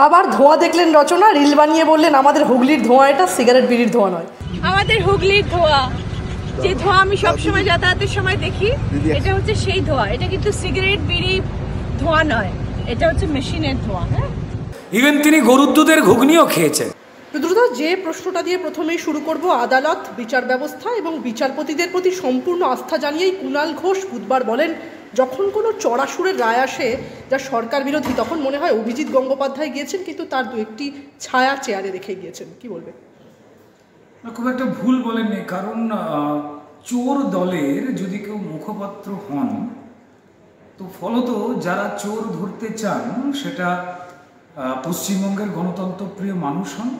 আবার ধোঁয়া দেখলেন রচনা, রিল বানিয়ে বললেন আমাদের হুগলির ধোঁয়া, এটা সিগারেট বিড়ির ধোঁয়া নয়, আমাদের হুগলির ধোঁয়া। যে ধোঁয়া আমি সবসময় যাতায়াতের সময় দেখি, এটা হচ্ছে সেই ধোঁয়া। এটা কিন্তু সিগারেট বিড়ি ধোঁয়া নয়, এটা হচ্ছে মেশিনের ধোঁয়া। হ্যাঁ, ইভেন তিনি গরুর দুধের ঘুগনিও খেয়েছেন। দ্রুত যে প্রশ্নটা দিয়ে প্রথমেই শুরু করব, আদালত, বিচার ব্যবস্থা এবং বিচারপতিদের প্রতি সম্পূর্ণ আস্থা জানিয়েই কুণাল ঘোষ বুধবার বলেন, যখন কোনো চড়াসুরের রায় আসে যা সরকার বিরোধী, তখন মনে হয় অভিজিৎ গঙ্গোপাধ্যায় গিয়েছেন, কিন্তু তার দু একটি ছায়া চেয়ারে রেখে গিয়েছেন। কি বলবেন? খুব একটা ভুল বলেননি, কারণ চোর দলের যদি কেউ মুখপাত্র হন, তো ফলত যারা চোর ধরতে চান সেটা পশ্চিমবঙ্গের গণতন্ত্রপ্রিয় মানুষ হন,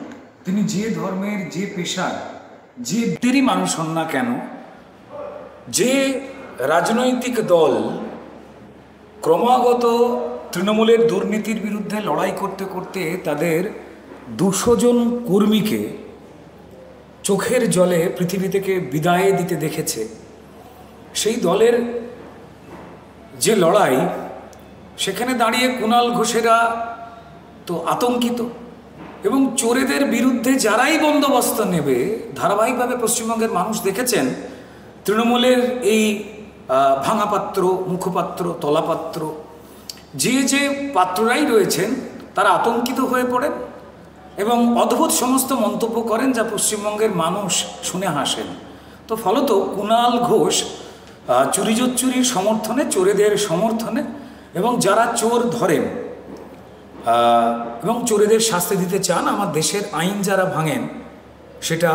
তিনি যে ধর্মের, যে পেশার, যে দেরই মানুষ হন না কেন, যে রাজনৈতিক দল ক্রমাগত তৃণমূলের দুর্নীতির বিরুদ্ধে লড়াই করতে করতে তাদের 200 জন কর্মীকে চোখের জলে পৃথিবী থেকে বিদায় দিতে দেখেছে, সেই দলের যে লড়াই, সেখানে দাঁড়িয়ে কুণাল ঘোষেরা তো আতঙ্কিত। এবং চোরেদের বিরুদ্ধে যারাই বন্দোবস্ত নেবে, ধারাবাহিকভাবে পশ্চিমবঙ্গের মানুষ দেখেছেন তৃণমূলের এই ভাঙাপাত্র, মুখপাত্র, তলাপাত্র, যে পাত্ররাই রয়েছেন তারা আতঙ্কিত হয়ে পড়েন এবং অদ্ভুত সমস্ত মন্তব্য করেন, যা পশ্চিমবঙ্গের মানুষ শুনে হাসেন। তো ফলত কুণাল ঘোষ চুরির সমর্থনে, চোরেদের সমর্থনে, এবং যারা চোর ধরেন এবং চোরেদের শাস্তি দিতে চান, আমার দেশের আইন যারা ভাঙেন, সেটা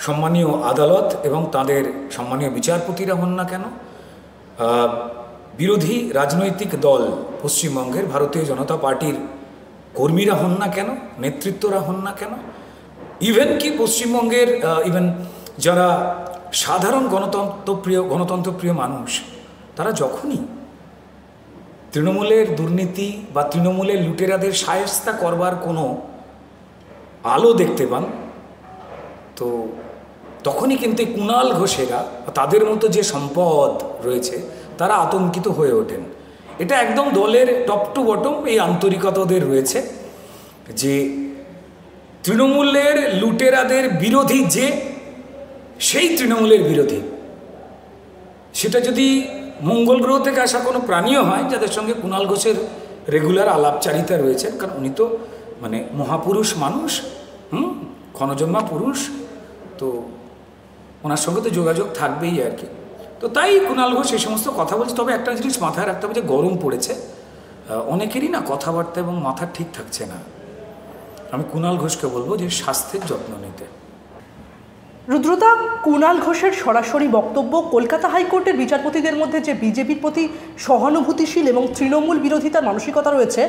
সম্মানীয় আদালত এবং তাদের সম্মানীয় বিচারপতিরা হন না কেন, বিরোধী রাজনৈতিক দল পশ্চিমবঙ্গের ভারতীয় জনতা পার্টির কর্মীরা হন না কেন, নেতৃত্বরা হন না কেন, ইভেন কি পশ্চিমবঙ্গের যারা সাধারণ গণতন্ত্রপ্রিয় মানুষ, তারা যখনই তৃণমূলের দুর্নীতি বা তৃণমূলের লুটেরাদের শায়েস্তা করবার কোনো আলো দেখতে পান, তো তখনই কিন্তু কুণাল ঘোষেরা, তাদের মতো যে সম্পদ রয়েছে, তারা আতঙ্কিত হয়ে ওঠেন। এটা একদম দলের টপ টু বটম এই আন্তরিকতা ওদের রয়েছে যে তৃণমূলের লুটেরাদের বিরোধী, যে সেই তৃণমূলের বিরোধী, সেটা যদি মঙ্গল গ্রহ থেকে আসা কোনো প্রাণীও হয়, যাদের সঙ্গে কুণাল ঘোষের রেগুলার আলাপচারিতা রয়েছে, কারণ উনি তো মহাপুরুষ মানুষ, ক্ষণজন্মা পুরুষ, তো ওনার সঙ্গে তো যোগাযোগ থাকবেই আর কি। তো তাই কুণাল ঘোষ এই সমস্ত কথা বলছে। তবে একটা জিনিস মাথায় রাখতে হবে, যে গরম পড়েছে, অনেকেরই না কথাবার্তা এবং মাথা ঠিক থাকছে না। আমি কুণাল ঘোষকে বলবো যে স্বাস্থ্যের যত্ন নিতে। রুদ্রদা, কুণাল ঘোষের সরাসরি বক্তব্য, কলকাতা হাইকোর্টের বিচারপতিদের মধ্যে যে বিজেপির প্রতি সহানুভূতিশীল এবং তৃণমূল বিরোধিতার মানসিকতা রয়েছে,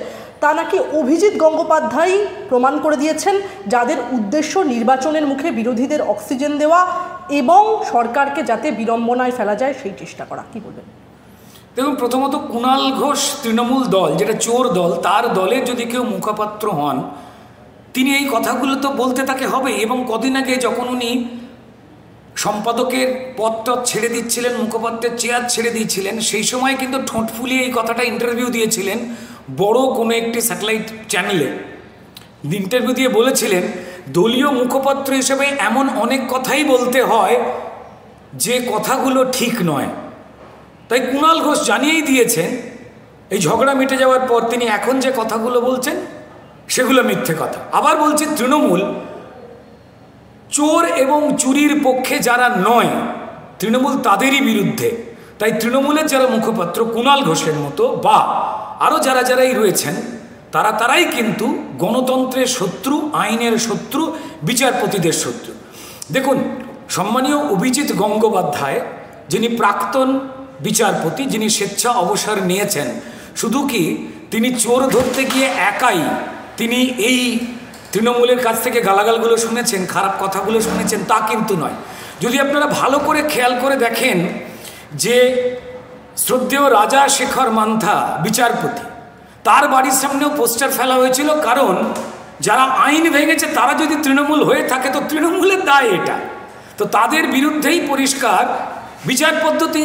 তা নাকি অভিজিৎ গঙ্গোপাধ্যায় প্রমাণ করে দিয়েছেন, যাদের উদ্দেশ্য নির্বাচনের মুখে বিরোধীদের অক্সিজেন দেওয়া এবং সরকারকে যাতে বিড়ম্বনায় ফেলা যায় সেই চেষ্টা করা। কি বলবেন? দেখুন, প্রথমত কুণাল ঘোষ তৃণমূল দল, যেটা চোর দল, তার দলের যদি কেউ মুখপাত্র হন, তিনি এই কথাগুলো তো বলতে তাকে হবে। এবং কদিন আগে যখন উনি সম্পাদকের পদটা ছেড়ে দিচ্ছিলেন, মুখপাত্রের চেয়ার ছেড়ে দিয়েছিলেন, সেই সময় কিন্তু ঠোঁট ফুলিয়ে এই কথাটা ইন্টারভিউ দিয়েছিলেন বড় কোনো একটি স্যাটেলাইট চ্যানেলে। ইন্টারভিউ দিয়ে বলেছিলেন, দলীয় মুখপাত্র হিসেবে এমন অনেক কথাই বলতে হয় যে কথাগুলো ঠিক নয়। তাই কুণাল ঘোষ জানিয়েই দিয়েছেন, এই ঝগড়া মিটে যাওয়ার পর তিনি এখন যে কথাগুলো বলছেন সেগুলো মিথ্যে কথা। আবার বলছে, তৃণমূল চোর এবং চুরির পক্ষে যারা নয়, তৃণমূল তাদেরই বিরুদ্ধে। তাই তৃণমূলের যারা মুখপাত্র কুণাল ঘোষের মতো বা আরও যারাই রয়েছেন, তারাই কিন্তু গণতন্ত্রের শত্রু, আইনের শত্রু, বিচারপতিদের শত্রু। দেখুন, সম্মানীয় অভিজিৎ গঙ্গোপাধ্যায়, যিনি প্রাক্তন বিচারপতি, যিনি স্বেচ্ছা অবসর নিয়েছেন, শুধু কি তিনি চোর ধরতে গিয়ে একাই তিনি এই তৃণমূলের কাছ থেকে গালাগালগুলো শুনেছেন, খারাপ কথাগুলো শুনেছেন, তা কিন্তু নয়। যদি আপনারা ভালো করে খেয়াল করে দেখেন যে শ্রদ্ধেয় রাজা শেখর মান্থা বিচারপতি, তার বাড়ির সামনেও পোস্টার ফেলা হয়েছিল, কারণ যারা আইন ভেঙেছে তারা যদি তৃণমূল হয়ে থাকে তো তৃণমূলের দায় এটা। তো তাদের বিরুদ্ধেই পরিষ্কার বিচার পদ্ধতি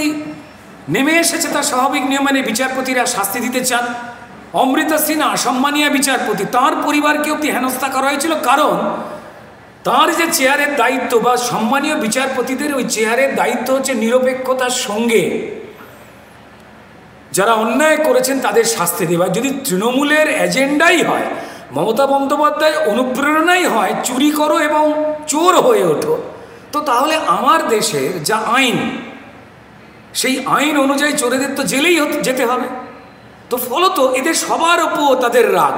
নেমে এসেছে, তার স্বাভাবিক নিয়ম মেনে বিচারপতিরা শাস্তি দিতে চান। অমৃতা সিনহা সম্মানীয় বিচারপতি, তার পরিবারকে অব্দি হেনস্থা করা হয়েছিল, কারণ তার যে চেয়ারের দায়িত্ব বা সম্মানীয় বিচারপতিদের ওই চেয়ারের দায়িত্ব হচ্ছে নিরপেক্ষতার সঙ্গে যারা অন্যায় করেছেন তাদের শাস্তি দেওয়া। যদি তৃণমূলের এজেন্ডাই হয়, মমতা বন্দ্যোপাধ্যায় অনুপ্রেরণাই হয় চুরি করো এবং চোর হয়ে ওঠো, তো তাহলে আমার দেশের যা আইন, সেই আইন অনুযায়ী চোরেদের তো জেলেই যেতে হবে। তো ফলত এদের সবার ওপর তাদের রাগ।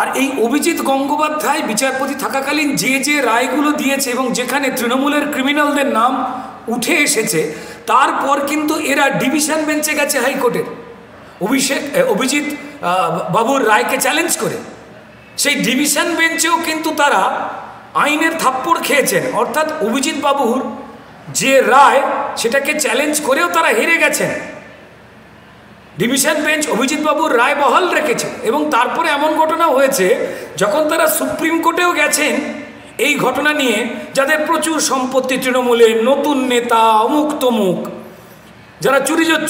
আর এই অভিজিৎ গঙ্গোপাধ্যায় বিচারপতি থাকাকালীন যে যে রায়গুলো দিয়েছে এবং যেখানে তৃণমূলের ক্রিমিনালদের নাম উঠে এসেছে, তারপর কিন্তু এরা ডিভিশন বেঞ্চে গেছে হাইকোর্টের অভিজিৎ বাবুর রায়কে চ্যালেঞ্জ করে। সেই ডিভিশন বেঞ্চেও কিন্তু তারা আইনের থাপ্পড় খেয়েছেন, অর্থাৎ অভিজিৎ বাবুর যে রায় সেটাকে চ্যালেঞ্জ করেও তারা হেরে গেছেন। ডিভিশন বেঞ্চ অভিজিৎ বাবুর রায় বহাল রেখেছে এবং তারপরে এমন ঘটনা হয়েছে যখন তারা সুপ্রিম কোর্টেও গেছেন এই ঘটনা নিয়ে, যাদের প্রচুর সম্পত্তি তৃণমূলের, নতুন নেতা, অমুক তমুক, যারা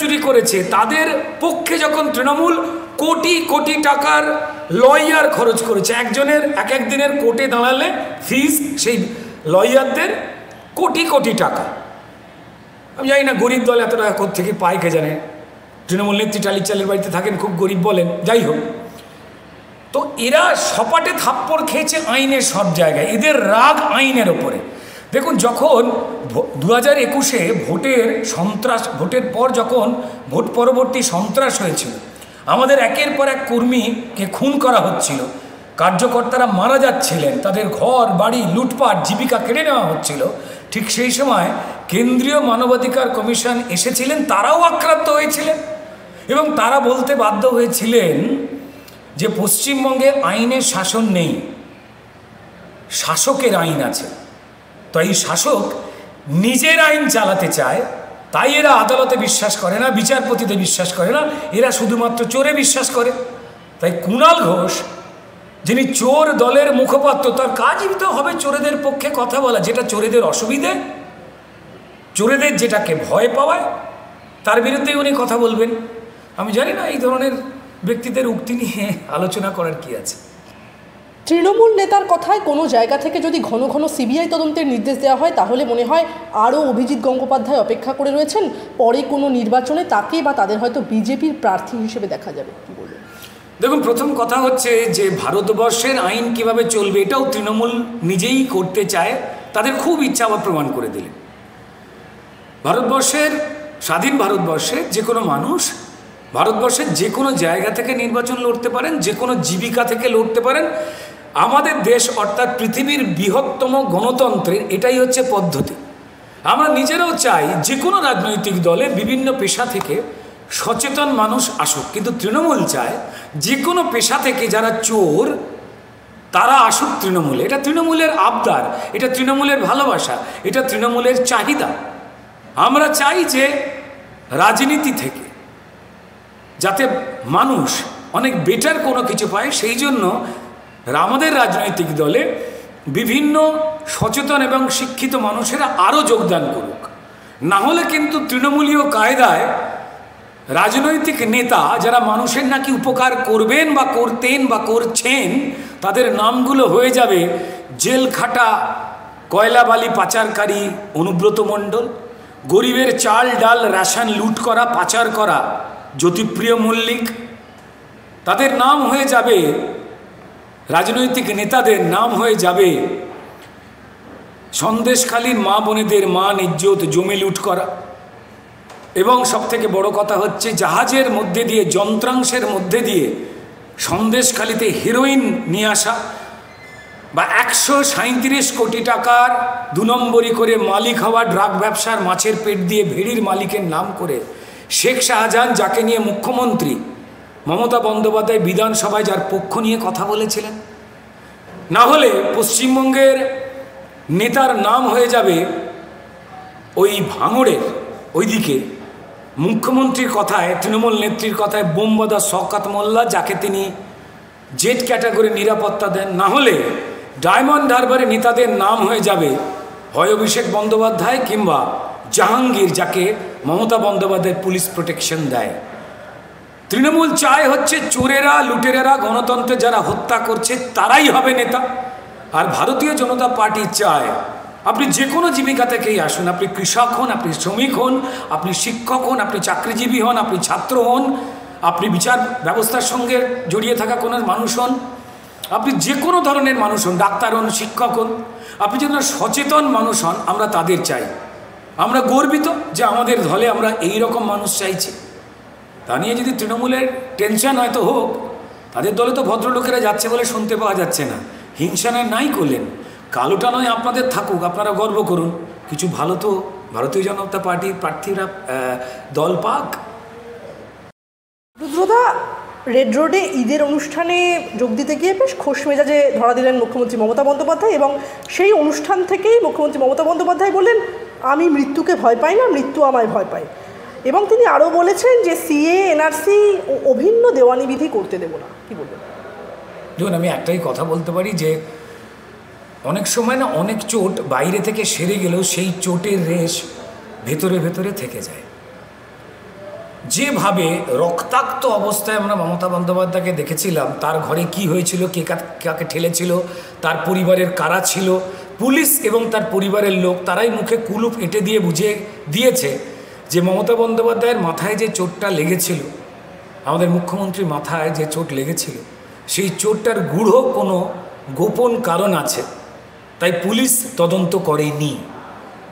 চুরি করেছে, তাদের পক্ষে যখন তৃণমূল কোটি কোটি টাকার লয়ার খরচ করেছে, একজনের এক দিনের কোর্টে দাঁড়ালে ফিস সেই লয়ারদের কোটি কোটি টাকা। আমি জানি না গরিব দল এত টাকা কোত্থেকে পায় কে জানে, তৃণমূল নেত্রী টালির চালের বাড়িতে থাকেন, খুব গরিব বলেন, যাই হোক। তো এরা সপাটে থাপ্পড় খেয়েছে আইনের সব জায়গায়, এদের রাগ আইনের ওপরে। দেখুন, যখন 2021-এ ভোটের পর যখন ভোট পরবর্তী সন্ত্রাস হয়েছিল, আমাদের একের পর এক কর্মীকে খুন করা হচ্ছিল, কার্যকর্তারা মারা যাচ্ছিলেন, তাদের ঘর বাড়ি লুটপাট, জীবিকা কেড়ে নেওয়া হচ্ছিল, ঠিক সেই সময় কেন্দ্রীয় মানবাধিকার কমিশন এসেছিলেন, তারাও আক্রান্ত হয়েছিলেন এবং তারা বলতে বাধ্য হয়েছিলেন যে পশ্চিমবঙ্গে আইনের শাসন নেই, শাসকের আইন আছে। তো এই শাসক নিজের আইন চালাতে চায়, তাই এরা আদালতে বিশ্বাস করে না, বিচারপতিতে বিশ্বাস করে না, এরা শুধুমাত্র চোরে বিশ্বাস করে। তাই কুণাল ঘোষ, যিনি চোর দলের মুখপাত্র, তার কাজই তো হবে চোরেদের পক্ষে কথা বলা, যেটা চোরেদের অসুবিধে, চোরেদের যেটাকে ভয় পাওয়ায়, তার বিরুদ্ধে উনি কথা বলবেন। আমি জানি না এই ধরনের ব্যক্তিদের উক্তি নিয়ে আলোচনা করার কি আছে। তৃণমূল নেতার কথায় কোনো জায়গা থেকে যদি ঘন ঘন সিবিআই তদন্তের নির্দেশ দেওয়া হয়, তাহলে মনে হয় আরও অভিজিৎ গঙ্গোপাধ্যায় অপেক্ষা করে রয়েছেন, পরে কোনো নির্বাচনে তাকে বা তাদের হয়তো বিজেপির প্রার্থী হিসেবে দেখা যাবে। কি বলবেন? দেখুন, প্রথম কথা হচ্ছে যে ভারতবর্ষের আইন কিভাবে চলবে এটাও তৃণমূল নিজেই করতে চায়, তাদের খুব ইচ্ছা আবার প্রমাণ করে দিলেন। ভারতবর্ষের স্বাধীন ভারতবর্ষে যে কোনো মানুষ ভারতবর্ষের যে কোনো জায়গা থেকে নির্বাচন লড়তে পারেন, যে কোনো জীবিকা থেকে লড়তে পারেন। আমাদের দেশ অর্থাৎ পৃথিবীর বৃহত্তম গণতন্ত্রের এটাই হচ্ছে পদ্ধতি। আমরা নিজেরাও চাই যে কোনো রাজনৈতিক দলে বিভিন্ন পেশা থেকে সচেতন মানুষ আসুক, কিন্তু তৃণমূল চায় যে কোনো পেশা থেকে যারা চোর তারা আসুক তৃণমূলে। এটা তৃণমূলের আবদার, এটা তৃণমূলের ভালোবাসা, এটা তৃণমূলের চাহিদা। আমরা চাই যে রাজনীতি থেকে যাতে মানুষ অনেক বেটার কোনো কিছু পায়, সেই জন্য আমাদের রাজনৈতিক দলে বিভিন্ন সচেতন এবং শিক্ষিত মানুষেরা আরও যোগদান করুক। না হলে কিন্তু তৃণমূলীয় কায়দায় রাজনৈতিক নেতা যারা মানুষের নাকি উপকার করবেন বা করতেন বা করছেন, তাদের নামগুলো হয়ে যাবে জেল খাটা কয়লা বালি পাচারকারী অনুব্রত মণ্ডল, গরিবের চাল ডাল রেশন লুট করা পাচার করা জ্যোতিপ্রিয় মল্লিক। তাদের নাম হয়ে যাবে, রাজনৈতিক নেতাদের নাম হয়ে যাবে সন্দেশখালীর মা বোনেদের মান ইজ্জত জমি লুট করা। এবং সবথেকে বড় কথা হচ্ছে জাহাজের মধ্যে দিয়ে, যন্ত্রাংশের মধ্যে দিয়ে সন্দেশখালীতে হেরোইন নিয়ে আসা, বা 137 কোটি টাকার 2 নম্বরি করে মালিক হওয়া ড্রাগ ব্যবসার মাছের পেট দিয়ে ভেড়ির মালিকের নাম করে শেখ শাহজাহান, যাকে নিয়ে মুখ্যমন্ত্রী মমতা বন্দ্যোপাধ্যায় বিধানসভায় যার পক্ষ নিয়ে কথা বলেছিলেন। না হলে পশ্চিমবঙ্গের নেতার নাম হয়ে যাবে ওই ভাঙড়ের ওইদিকে মুখ্যমন্ত্রীর কথায়, তৃণমূল নেত্রীর কথায় বোমবাদা শওকত মোল্লা, যাকে তিনি জেড ক্যাটাগরি নিরাপত্তা দেন। না হলে ডায়মন্ড হারবারের নেতাদের নাম হয়ে যাবে হয় অভিষেক বন্দ্যোপাধ্যায় কিংবা জাহাঙ্গীর, যাকে মমতা বন্দ্যোপাধ্যায় পুলিশ প্রোটেকশন দেয়। তৃণমূল চায় হচ্ছে চোরেরা, লুটেরেরা, গণতন্ত্রে যারা হত্যা করছে তারাই হবে নেতা। আর ভারতীয় জনতা পার্টি চায় আপনি যে কোনো জীবিকা থেকেই আসুন, আপনি কৃষক হন, আপনি শ্রমিক হন, আপনি শিক্ষক হন, আপনি চাকরিজীবী হন, আপনি ছাত্র হন, আপনি বিচার ব্যবস্থার সঙ্গে জড়িয়ে থাকা কোনো মানুষ হন, আপনি যে কোনো ধরনের মানুষ হন, ডাক্তার হন, শিক্ষক হন, আপনি যদি সচেতন মানুষ হন, আমরা তাদের চাই। আমরা গর্বিত যে আমাদের দলে আমরা এই রকম মানুষ চাইছি। তা নিয়ে যদি তৃণমূলের টেনশন হয়তো হোক, তাদের দলে তো ভদ্রলোকেরা যাচ্ছে বলে শুনতে পাওয়া যাচ্ছে না। হিংসা নাই করলেন, কালোটা নয় আপনাদের থাকুক, আপনারা গর্ব করুন, কিছু ভালো তো ভারতীয় জনতা পার্টির প্রার্থীরা দল পাক। রুদ্রদা, রেড রোডে ঈদের অনুষ্ঠানে যোগ দিতে গিয়ে বেশ খোশ মেজাজে ধরা দিলেন মুখ্যমন্ত্রী মমতা বন্দ্যোপাধ্যায়, এবং সেই অনুষ্ঠান থেকেই মুখ্যমন্ত্রী মমতা বন্দ্যোপাধ্যায় বললেন, আমি মৃত্যুকে ভয় পাই না, মৃত্যু আমায় ভয় পায়। এবং তিনি আরও বলেছেন যে সিএ, এনআরসি ও অভিন্ন দেওয়ানি বিধি করতে দেব না। কি বলবেন? দেখুন, আমি একটাই কথা বলতে পারি যে অনেক সময় না অনেক চোট বাইরে থেকে সেরে গেলেও সেই চোটের রেশ ভেতরে ভেতরে থেকে যায়। যেভাবে রক্তাক্ত অবস্থায় আমরা মমতা বন্দ্যোপাধ্যায়কে দেখেছিলাম, তার ঘরে কি হয়েছিল, কে কাকে ঠেলেছিল, তার পরিবারের কারা ছিল, পুলিশ এবং তার পরিবারের লোক তারাই মুখে কুলুপ এঁটে দিয়ে বুঝিয়ে দিয়েছে যে মমতা বন্দ্যোপাধ্যায়ের মাথায় যে চোটটা লেগেছিল, আমাদের মুখ্যমন্ত্রীর মাথায় যে চোট লেগেছিল, সেই চোটটার গূঢ় কোনো গোপন কারণ আছে, তাই পুলিশ তদন্ত করেনি।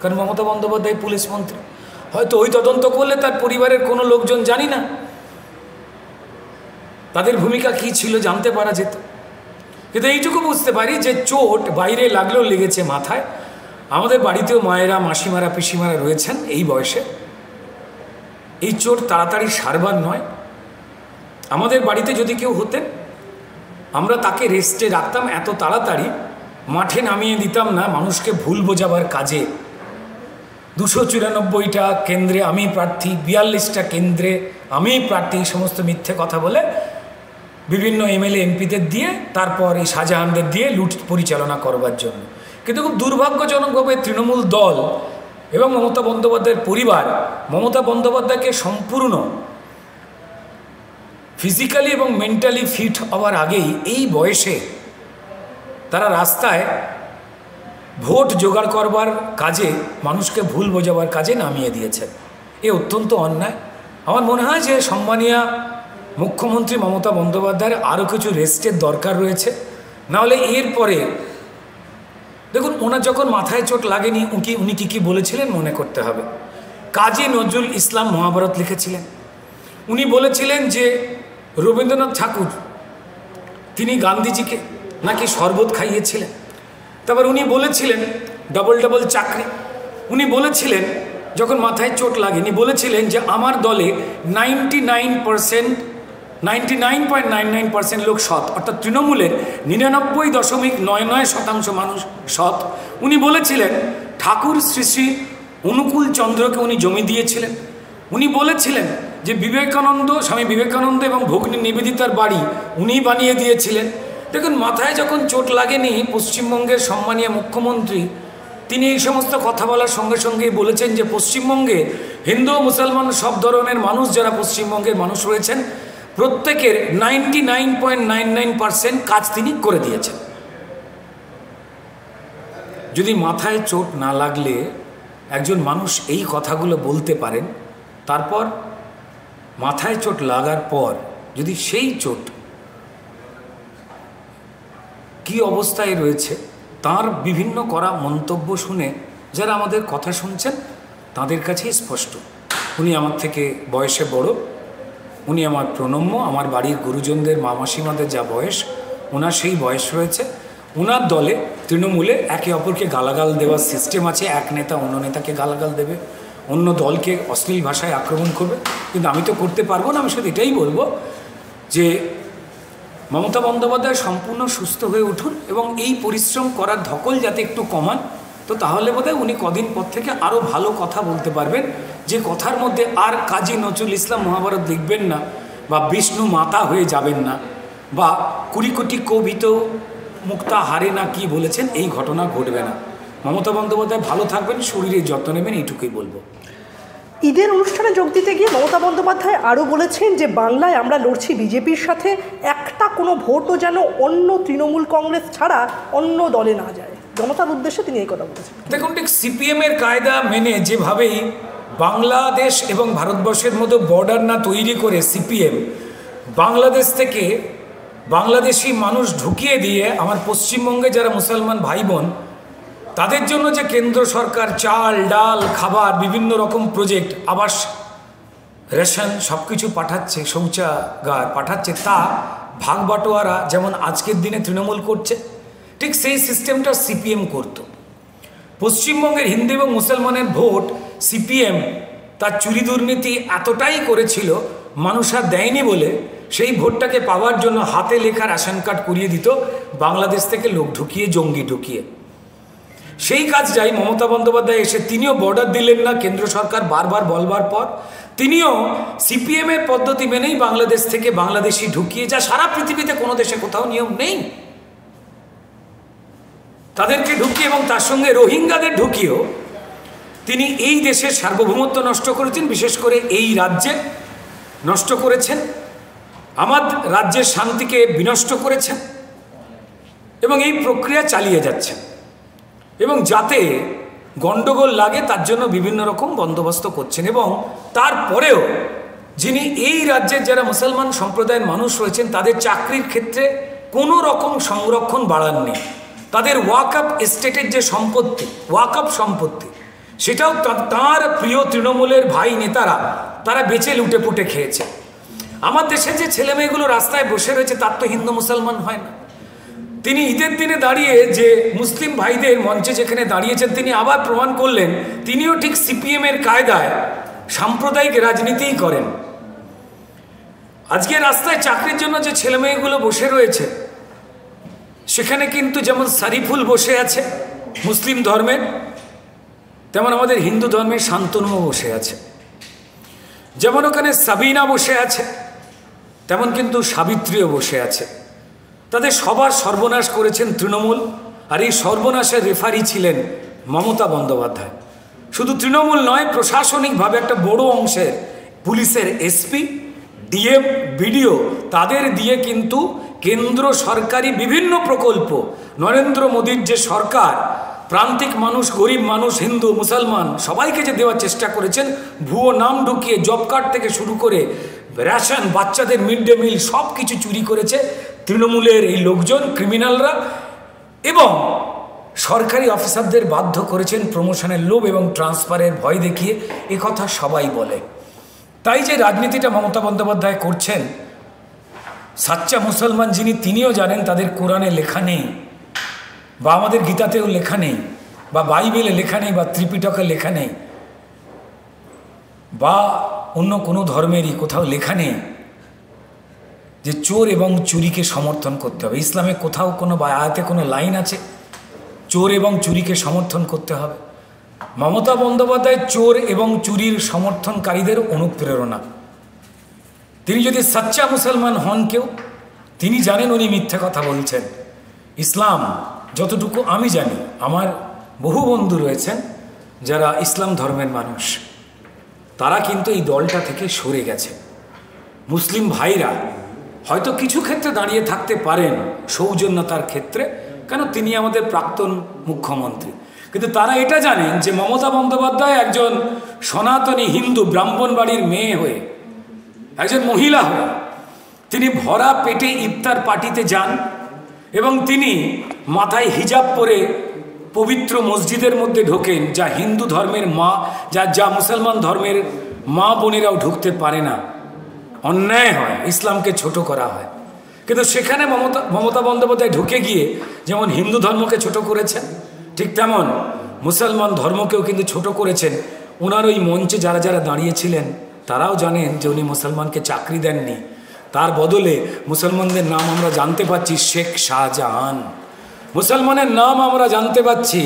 কারণ মমতা বন্দ্যোপাধ্যায় পুলিশ মন্ত্রী, হয়তো ওই তদন্ত করলে তার পরিবারের কোনো লোকজন জানি না তাদের ভূমিকা কী ছিল জানতে পারা যেত। কিন্তু এইটুকু বুঝতে পারি যে চোট বাইরে লাগলেও লেগেছে মাথায়। আমাদের বাড়িতেও মায়েরা, মাসিমারা, পিসিমারা রয়েছেন এই বয়সে। এই চোট তাড়াতাড়ি সারবার নয়। আমাদের বাড়িতে যদি কেউ হতেন, আমরা তাকে রেস্টে রাখতাম, এত তাড়াতাড়ি মাঠে নামিয়ে দিতাম না মানুষকে ভুল বোঝাবার কাজে। 294টা কেন্দ্রে আমি প্রার্থী, 42টা কেন্দ্রে আমি প্রার্থী, এই সমস্ত মিথ্যে কথা বলে বিভিন্ন এমএলএ এমপিদের দিয়ে তারপর এই শাহজাহানদের দিয়ে লুট পরিচালনা করবার জন্য। কিন্তু খুব দুর্ভাগ্যজনকভাবে তৃণমূল দল এবং মমতা বন্দ্যোপাধ্যায়ের পরিবার মমতা বন্দ্যোপাধ্যায়কে সম্পূর্ণ ফিজিক্যালি এবং মেন্টালি ফিট হওয়ার আগেই এই বয়সে তারা রাস্তায় ভোট জোগাড় করবার কাজে, মানুষকে ভুল বোঝাবার কাজে নামিয়ে দিয়েছেন। এ অত্যন্ত অন্যায়। আমার মনে হয় যে সম্মানীয় মুখ্যমন্ত্রী মমতা বন্দ্যোপাধ্যায়ের আরও কিছু রেস্টের দরকার রয়েছে। নাহলে এরপরে দেখুন, ওনার যখন মাথায় চোট লাগেনি উনি কী বলেছিলেন মনে করতে হবে। কাজী নজরুল ইসলাম মহাভারত লিখেছিলেন। উনি বলেছিলেন যে রবীন্দ্রনাথ ঠাকুর তিনি গান্ধীজিকে নাকি শরবত খাইয়েছিলেন। তারপর উনি বলেছিলেন ডবল চাকরি। উনি বলেছিলেন যখন মাথায় চোট লাগেনি, বলেছিলেন যে আমার দলে 99.99% লোক সৎ, অর্থাৎ তৃণমূলের 99.99% মানুষ সৎ। উনি বলেছিলেন ঠাকুর শ্রী শ্রী অনুকূল চন্দ্রকে উনি জমি দিয়েছিলেন। উনি বলেছিলেন যে স্বামী বিবেকানন্দ এবং ভগ্নী নিবেদিতার বাড়ি উনিই বানিয়ে দিয়েছিলেন। দেখুন, মাথায় যখন চোট লাগেনি, পশ্চিমবঙ্গের সম্মানীয় মুখ্যমন্ত্রী তিনি এই সমস্ত কথা বলার সঙ্গে সঙ্গেই বলেছেন যে পশ্চিমবঙ্গে হিন্দু ও মুসলমান সব ধরনের মানুষ যারা পশ্চিমবঙ্গের মানুষ রয়েছেন, প্রত্যেকের 99.99% কাজ তিনি করে দিয়েছেন। যদি মাথায় চোট না লাগলে একজন মানুষ এই কথাগুলো বলতে পারেন, তারপর মাথায় চোট লাগার পর যদি সেই চোট কি অবস্থায় রয়েছে তার বিভিন্ন করা মন্তব্য শুনে যারা আমাদের কথা শুনছেন তাদের কাছেই স্পষ্ট। উনি আমার থেকে বয়সে বড়, উনি আমার প্রণম্য, আমার বাড়ির গুরুজনদের, মা মাসিমাদের যা বয়স, ওনার সেই বয়স রয়েছে। ওনার দলে তৃণমূলে একে অপরকে গালাগাল দেওয়ার সিস্টেম আছে। এক নেতা অন্য নেতাকে গালাগাল দেবে, অন্য দলকে অশ্লীল ভাষায় আক্রমণ করবে, কিন্তু আমি তো করতে পারবো না। আমি শুধু এটাই বলবো যে মমতা বন্দ্যোপাধ্যায় সম্পূর্ণ সুস্থ হয়ে উঠুন এবং এই পরিশ্রম করার ধকল যাতে একটু কমান, তো তাহলে বোধহয় উনি কদিন পর থেকে আরও ভালো কথা বলতে পারবেন, যে কথার মধ্যে আর কাজী নজরুল ইসলাম মহাভারত লিখবেন না, বা বিষ্ণু মাতা হয়ে যাবেন না, বা 20 কোটি কবিত মুক্তা হারে না কি বলেছেন, এই ঘটনা ঘটবে না। মমতা বন্দ্যোপাধ্যায় ভালো থাকবেন, শরীরের যত্ন নেবেন, এইটুকুই বলবো। ঈদের অনুষ্ঠানে যোগ দিতে গিয়ে মমতা বন্দ্যোপাধ্যায় আরও বলেছেন যে বাংলায় আমরা লড়ছি বিজেপির সাথে, একটা কোনো ভোটও যেন অন্য তৃণমূল কংগ্রেস ছাড়া অন্য দলে না যায়। জনতার উদ্দেশ্যে তিনি এই কথা বলেছেন। দেখুন, ঠিক সিপিএমের কায়দা মেনে যেভাবেই বাংলাদেশ এবং ভারতবর্ষের মতো বর্ডার না তৈরি করে সিপিএম বাংলাদেশ থেকে বাংলাদেশি মানুষ ঢুকিয়ে দিয়ে আমার পশ্চিমবঙ্গে যারা মুসলমান ভাই বোন তাদের জন্য যে কেন্দ্র সরকার চাল ডাল খাবার বিভিন্ন রকম প্রজেক্ট আবাস রেশন সব কিছু পাঠাচ্ছে, শৌচাগার পাঠাচ্ছে, তা ভাগ বাটোয়ারা যেমন আজকের দিনে তৃণমূল করছে, ঠিক সেই সিস্টেমটা সিপিএম করত। পশ্চিমবঙ্গের হিন্দু এবং মুসলমানের ভোট সিপিএম তার চুরি দুর্নীতি এতটাই করেছিল, মানুষ আর দেয়নি বলে সেই ভোটটাকে পাওয়ার জন্য হাতে লেখা রেশন কার্ড করিয়ে দিত বাংলাদেশ থেকে লোক ঢুকিয়ে, জঙ্গি ঢুকিয়ে। সেই কাজটাই মমতা বন্দ্যোপাধ্যায় এসে তিনিও বর্ডার দিলেন না, কেন্দ্র সরকার বারবার বলবার পর তিনিও সিপিএমের পদ্ধতি মেনেই বাংলাদেশ থেকে বাংলাদেশি ঢুকিয়ে, যা সারা পৃথিবীতে কোনো দেশে কোথাও নিয়ম নেই, তাদেরকে ঢুকিয়ে এবং তার সঙ্গে রোহিঙ্গাদের ঢুকিয়েও তিনি এই দেশের সার্বভৌমত্ব নষ্ট করেছেন, বিশেষ করে এই রাজ্যে নষ্ট করেছেন, আমার রাজ্যের শান্তিকে বিনষ্ট করেছেন এবং এই প্রক্রিয়া চালিয়ে যাচ্ছেন এবং যাতে গণ্ডগোল লাগে তার জন্য বিভিন্ন রকম বন্দোবস্ত করছেন। এবং তারপরেও যিনি এই রাজ্যের যারা মুসলমান সম্প্রদায়ের মানুষ রয়েছেন তাদের চাকরির ক্ষেত্রে কোনো রকম সংরক্ষণ বাড়াননি, তাদের ওয়াকআপ এস্টেটের যে সম্পত্তি, ওয়াকআপ সম্পত্তি, সেটাও তাঁর প্রিয় তৃণমূলের ভাই নেতারা তারা বেচে লুটে পুটে খেয়েছে। আমার দেশে যে ছেলেমেয়েগুলো রাস্তায় বসে রয়েছে তার তো হিন্দু মুসলমান হয় না। তিনি ঈদের দিনে দাঁড়িয়ে যে মুসলিম ভাইদের মঞ্চে যেখানে দাঁড়িয়েছেন তিনি আবার প্রমাণ করলেন তিনিও ঠিক সিপিএমের কায়দায় সাম্প্রদায়িক রাজনীতিই করেন। আজকে রাস্তায় চাকরির জন্য যে ছেলেমেয়েগুলো বসে রয়েছে সেখানে কিন্তু যেমন সারিফুল বসে আছে মুসলিম ধর্মের, তেমন আমাদের হিন্দু ধর্মের শান্তনুও বসে আছে। যেমন ওখানে সাবিনা বসে আছে তেমন কিন্তু সাবিত্রীও বসে আছে। তাদের সবার সর্বনাশ করেছেন তৃণমূল, আর এই সর্বনাশের রেফারি ছিলেন মমতা বন্দ্যোপাধ্যায়। শুধু তৃণমূল নয়, প্রশাসনিকভাবে একটা বড় অংশের পুলিশের এসপি, ডিএম, বিডিও তাদের দিয়ে কিন্তু কেন্দ্র সরকারি বিভিন্ন প্রকল্প নরেন্দ্র মোদীর যে সরকার প্রান্তিক মানুষ, গরিব মানুষ, হিন্দু মুসলমান সবাইকে যে দেওয়ার চেষ্টা করেছেন, ভুয়ো নাম ঢুকিয়ে জব কার্ড থেকে শুরু করে রেশন, বাচ্চাদের মিড ডে মিল সব কিছু চুরি করেছে তৃণমূলের এই লোকজন, ক্রিমিনালরা, এবং সরকারি অফিসারদের বাধ্য করেছেন প্রমোশনের লোভ এবং ট্রান্সফারের ভয় দেখিয়ে। এ কথা সবাই বলে। তাই যে রাজনীতিটা মমতা বন্দ্যোপাধ্যায় করছেন, সাচ্চা মুসলমান যিনি তিনিও জানেন তাদের কোরআনে লেখা নেই, বা আমাদের গীতাতেও লেখা নেই, বা বাইবেলে লেখা নেই, বা ত্রিপিটকে লেখা নেই, বা অন্য কোনো ধর্মেরই কোথাও লেখা নেই যে চোর এবং চুরিকে সমর্থন করতে হবে। ইসলামে কোথাও কোনো বা আয়াতে কোনো লাইন আছে চোর এবং চুরিকে সমর্থন করতে হবে? মমতা বন্দ্যোপাধ্যায় চোর এবং চুরির সমর্থনকারীদের অনুপ্রেরণা। তিনি যদি সাচ্চা মুসলমান হন কেউ, তিনি জানেন উনি মিথ্যে কথা বলছেন। ইসলাম যতটুকু আমি জানি, আমার বহু বন্ধু রয়েছেন যারা ইসলাম ধর্মের মানুষ, তারা কিন্তু এই দলটা থেকে সরে গেছে। মুসলিম ভাইরা হয়তো কিছু ক্ষেত্রে দাঁড়িয়ে থাকতে পারেন, সৌজন্যতার ক্ষেত্রে, কেন তিনি আমাদের প্রাক্তন মুখ্যমন্ত্রী, কিন্তু তারা এটা জানেন যে মমতা বন্দ্যোপাধ্যায় একজন সনাতনী হিন্দু ব্রাহ্মণ বাড়ির মেয়ে হয়ে, একজন মহিলা হয়ে তিনি ভরা পেটে ইফতার পার্টিতে যান এবং তিনি মাথায় হিজাব পরে পবিত্র মসজিদের মধ্যে ঢোকেন, যা হিন্দু ধর্মের মা, যা মুসলমান ধর্মের মা বোনেরাও ঢুকতে পারে না। অন্যায় হয়, ইসলামকে ছোট করা হয়, কিন্তু সেখানে মমতা বন্দ্যোপাধ্যায় ঢুকে গিয়ে যেমন হিন্দু ধর্মকে ছোট করেছেন, ঠিক তেমন মুসলমান ধর্মকেও কিন্তু ছোট করেছেন। ওনার ওই মঞ্চে যারা যারা দাঁড়িয়েছিলেন তারাও জানেন যে উনি মুসলমানকে চাকরি দেননি, তার বদলে মুসলমানদের নাম আমরা জানতে পাচ্ছি শেখ শাহজাহান, মুসলমানের নাম আমরা জানতে পাচ্ছি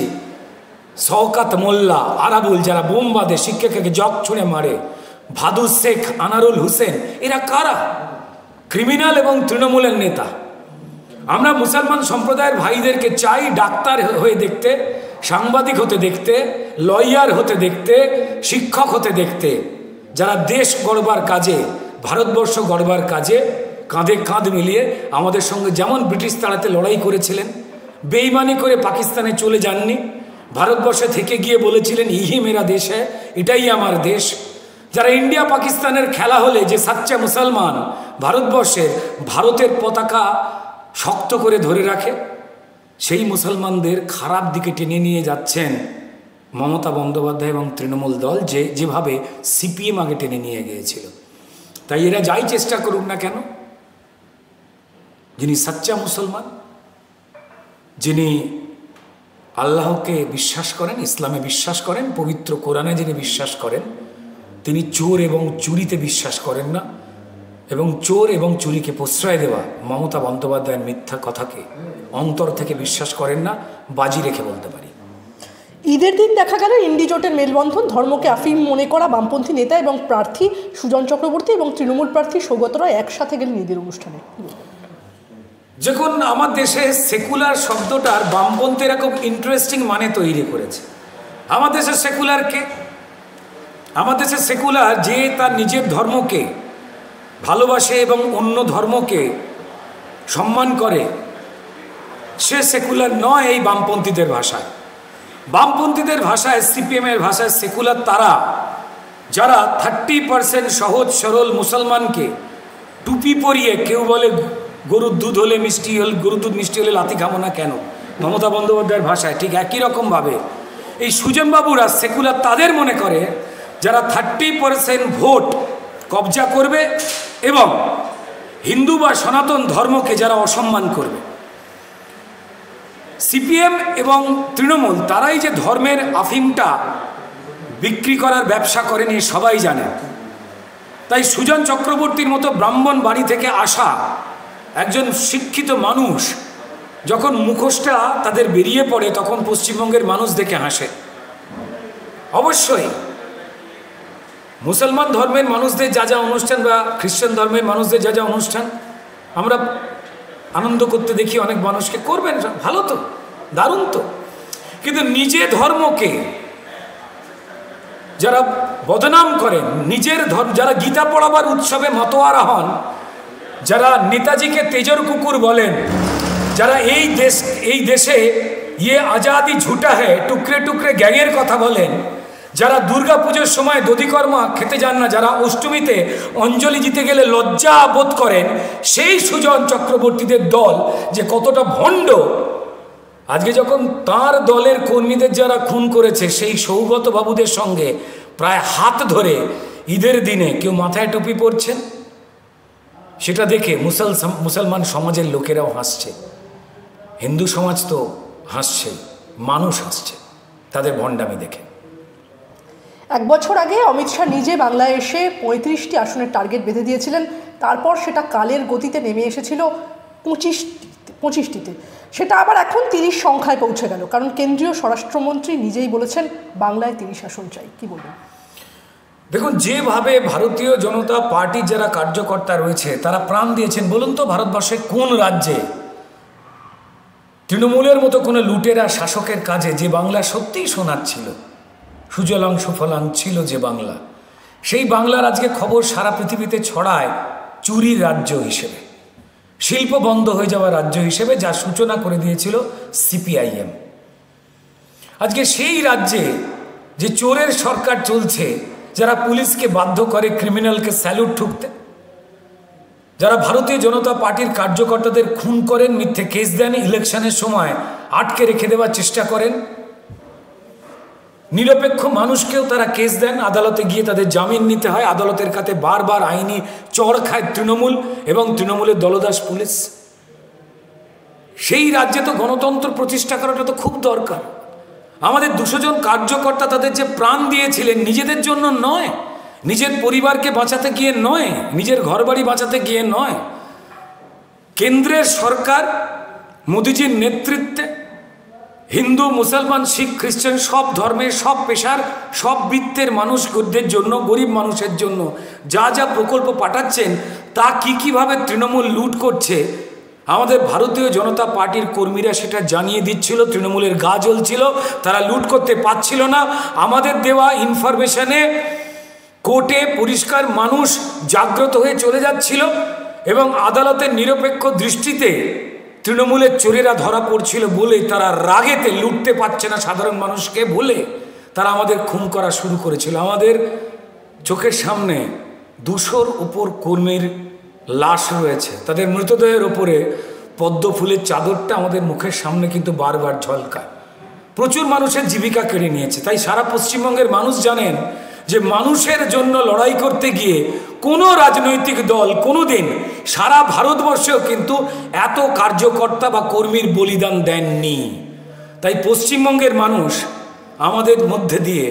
শওকাত মোল্লা, আরাবুল যারা বোম বাঁধে, শিক্ষককে জগ ছুঁড়ে মারে, ভাদু শেখ, আনারুল হোসেন, এরা কারা? ক্রিমিনাল এবং তৃণমূলের নেতা। আমরা মুসলমান সম্প্রদায়ের ভাইদেরকে চাই ডাক্তার হয়ে দেখতে, সাংবাদিক হতে দেখতে, লয়ার হতে দেখতে, শিক্ষক হতে দেখতে, যারা দেশ গড়বার কাজে, ভারতবর্ষ গড়বার কাজে কাঁধে কাঁধ মিলিয়ে আমাদের সঙ্গে যেমন ব্রিটিশ তাড়াতে লড়াই করেছিলেন, বেইমানি করে পাকিস্তানে চলে যাননি, ভারতবর্ষে থেকে গিয়ে বলেছিলেন ইহি মেরা দেশ হ্যায়, এটাই আমার দেশ। যারা ইন্ডিয়া পাকিস্তানের খেলা হলে যে সাচ্চা মুসলমান ভারতবর্ষের ভারতের পতাকা শক্ত করে ধরে রাখে, সেই মুসলমানদের খারাপ দিকে টেনে নিয়ে যাচ্ছেন মমতা বন্দ্যোপাধ্যায় এবং তৃণমূল দল, যেভাবে সিপিএম আগে টেনে নিয়ে গিয়েছিল। তাই এরা যাই চেষ্টা করুক না কেন, যিনি সাচ্চা মুসলমান, যিনি আল্লাহকে বিশ্বাস করেন, ইসলামে বিশ্বাস করেন, পবিত্র কোরআনে যিনি বিশ্বাস করেন, তিনি চোর এবং চুরিতে বিশ্বাস করেন না, এবং চোর এবং চুরিকে প্রশ্রয় দেওয়া মমতা বন্দ্যোপাধ্যায়ের মিথ্যা কথাকে অন্তর থেকে বিশ্বাস করেন না, বাজি রেখে বলতে পারি। ঈদের দিন দেখা গেল ইন্ডি জোটের মেলবন্ধন, ধর্মকে আফিম মনে করা বামপন্থী নেতা এবং প্রার্থী সুজন চক্রবর্তী এবং তৃণমূল প্রার্থী সৌগত রায় একসাথে গেলেন ঈদের অনুষ্ঠানে। যখন আমার দেশে সেকুলার শব্দটার বামপন্থীরা খুব ইন্টারেস্টিং মানে তৈরি করেছে। আমার দেশের সেকুলার কে? আমার দেশের সেকুলার যে তার নিজের ধর্মকে ভালোবাসে এবং অন্য ধর্মকে সম্মান করে, সে সেকুলার নয় এই বামপন্থীদের ভাষায়। বামপন্থীদের ভাষায়, সিপিএমের ভাষায় সেকুলার তারা যারা 30% সহজ সরল মুসলমানকে টুপি পরিয়ে, কেউ বলে গরুর দুধ হলে মিষ্টি হলে, গরুর দুধ মিষ্টি হলে লাথি খাবো না কেন, মমতা বন্দ্যোপাধ্যায়ের ভাষায় ঠিক একই রকমভাবে এই সুজনবাবুরা সেকুলার তাদের মনে করে যারা 30% ভোট কবজা করবে এবং হিন্দু বা সনাতন ধর্মকে যারা অসম্মান করবে। সিপিএম এবং তৃণমূল তারাই যে ধর্মের আফিমটা বিক্রি করার ব্যবসা করেন এ সবাই জানে। তাই সুজন চক্রবর্তীর মতো ব্রাহ্মণ বাড়ি থেকে আসা একজন শিক্ষিত মানুষ যখন মুখোশটা তাদের বেরিয়ে পড়ে, তখন পশ্চিমবঙ্গের মানুষ দেখে হাসে। অবশ্যই মুসলমান ধর্মের মানুষদের যা যা অনুষ্ঠান বা খ্রিস্টান ধর্মের মানুষদের যা যা অনুষ্ঠান আমরা আনন্দ করতে দেখি, অনেক মানুষকে করবেন, ভালো তো, দারুণ তো। কিন্তু নিজে ধর্মকে যারা বদনাম করেন, নিজের ধর্ম, যারা গীতা পড়াবার উৎসবে মতোয়ারা হন, যারা নেতাজিকে তেজর কুকুর বলেন, যারা এই দেশে ইয়ে আজাদি ঝুটা হ্যায় টুকরে টুকরে গ্যাংয়ের কথা বলেন, যারা দুর্গা পুজোর সময় দধিকর্মা খেতে যান না, যারা অষ্টমীতে অঞ্জলি দিতে গেলে লজ্জা বোধ করেন, সেই সুজন চক্রবর্তীদের দল যে কতটা ভণ্ড, আজকে যখন তার দলের কর্মীদের যারা খুন করেছে সেই সৌগত বাবুদের সঙ্গে প্রায় হাত ধরে ঈদের দিনে কেউ মাথায় টুপি পরছেন, সেটা দেখে মুসলমান সমাজের লোকেরাও হাসছে, হিন্দু সমাজ তো হাসছে, মানুষ হাসছে তাদের ভণ্ডামি দেখে। এক বছর আগে অমিত শাহ নিজে বাংলায় এসে 35টি আসনের টার্গেট বেঁধে দিয়েছিলেন, তারপর সেটা কালের গতিতে নেমে এসেছিল 25টিতে, সেটা আবার এখন 30 সংখ্যায় পৌঁছে গেল, কারণ কেন্দ্রীয় স্বরাষ্ট্রমন্ত্রী নিজেই বলেছেন বাংলায় 30 আসন চাই। কি বলবেন? দেখুন, যেভাবে ভারতীয় জনতা পার্টির যারা কার্যকর্তা রয়েছে তারা প্রাণ দিয়েছেন, বলুন তো ভারতবর্ষের কোন রাজ্যে তৃণমূলের মতো কোনো লুটেরা শাসকের কাজে যে বাংলা সত্যিই শোনাচ্ছিল, সুজলাং সুফলাং ছিল যে বাংলা, সেই বাংলার আজকে খবর সারা পৃথিবীতে ছড়ায় চুরির রাজ্য হিসেবে, শিল্প বন্ধ হয়ে যাওয়া রাজ্য হিসেবে, যার সূচনা করে দিয়েছিল সিপিআইএম। আজকে সেই রাজ্যে যে চোরের সরকার চলছে, যারা পুলিশকে বাধ্য করে ক্রিমিনালকে স্যালুট ঠুকতে, যারা ভারতীয় জনতা পার্টির কার্যকর্তাদের খুন করেন, মিথ্যে কেস দেন, ইলেকশনের সময় আটকে রেখে দেওয়ার চেষ্টা করেন, নিরপেক্ষ মানুষকেও তারা কেস দেন, আদালতে গিয়ে তাদের জামিন নিতে হয়, আদালতের কাছে বারবার আইনি চড় খায় তৃণমূল এবং তৃণমূলের দলদাস পুলিশ। সেই রাজ্যে তো গণতন্ত্র প্রতিষ্ঠা করাটা তো খুব দরকার। আমাদের 200 জন কার্যকর্তা তাদের যে প্রাণ দিয়েছিলেন নিজেদের জন্য নয়, নিজের পরিবারকে বাঁচাতে গিয়ে নয়, নিজের ঘরবাড়ি বাঁচাতে গিয়ে নয়, কেন্দ্রের সরকার মোদিজির নেতৃত্বে হিন্দু, মুসলমান, শিখ, খ্রিস্টান সব ধর্মের, সব পেশার, সব বৃত্তের মানুষদের জন্য, গরিব মানুষের জন্য যা যা প্রকল্প পাঠাচ্ছেন, তা কীভাবে তৃণমূল লুট করছে আমাদের ভারতীয় জনতা পার্টির কর্মীরা সেটা জানিয়ে দিচ্ছিল, তৃণমূলের গা জ্বলছিল, তারা লুট করতে পারছিল না। আমাদের দেওয়া ইনফরমেশনে কোর্টে পরিষ্কার মানুষ জাগ্রত হয়ে চলে যাচ্ছিল এবং আদালতের নিরপেক্ষ দৃষ্টিতে তৃণমূলের চোরেরা ধরা পড়ছিল বলে তারা রাগেতে লুটতে পারছে না সাধারণ মানুষকে বলে তারা আমাদের খুন করা শুরু করেছিল। আমাদের চোখের সামনে 200-র উপর কর্মীর লাশ রয়েছে, তাদের মৃতদেহের ওপরে পদ্ম ফুলের চাদরটা আমাদের মুখের সামনে কিন্তু বারবার ঝলকায়। প্রচুর মানুষের জীবিকা কেড়ে নিয়েছে। তাই সারা পশ্চিমবঙ্গের মানুষ জানেন যে মানুষের জন্য লড়াই করতে গিয়ে কোনো রাজনৈতিক দল কোনো দিন সারা ভারতবর্ষেও কিন্তু এত কার্যকর্তা বা কর্মীর বলিদান দেননি। তাই পশ্চিমবঙ্গের মানুষ আমাদের মধ্যে দিয়ে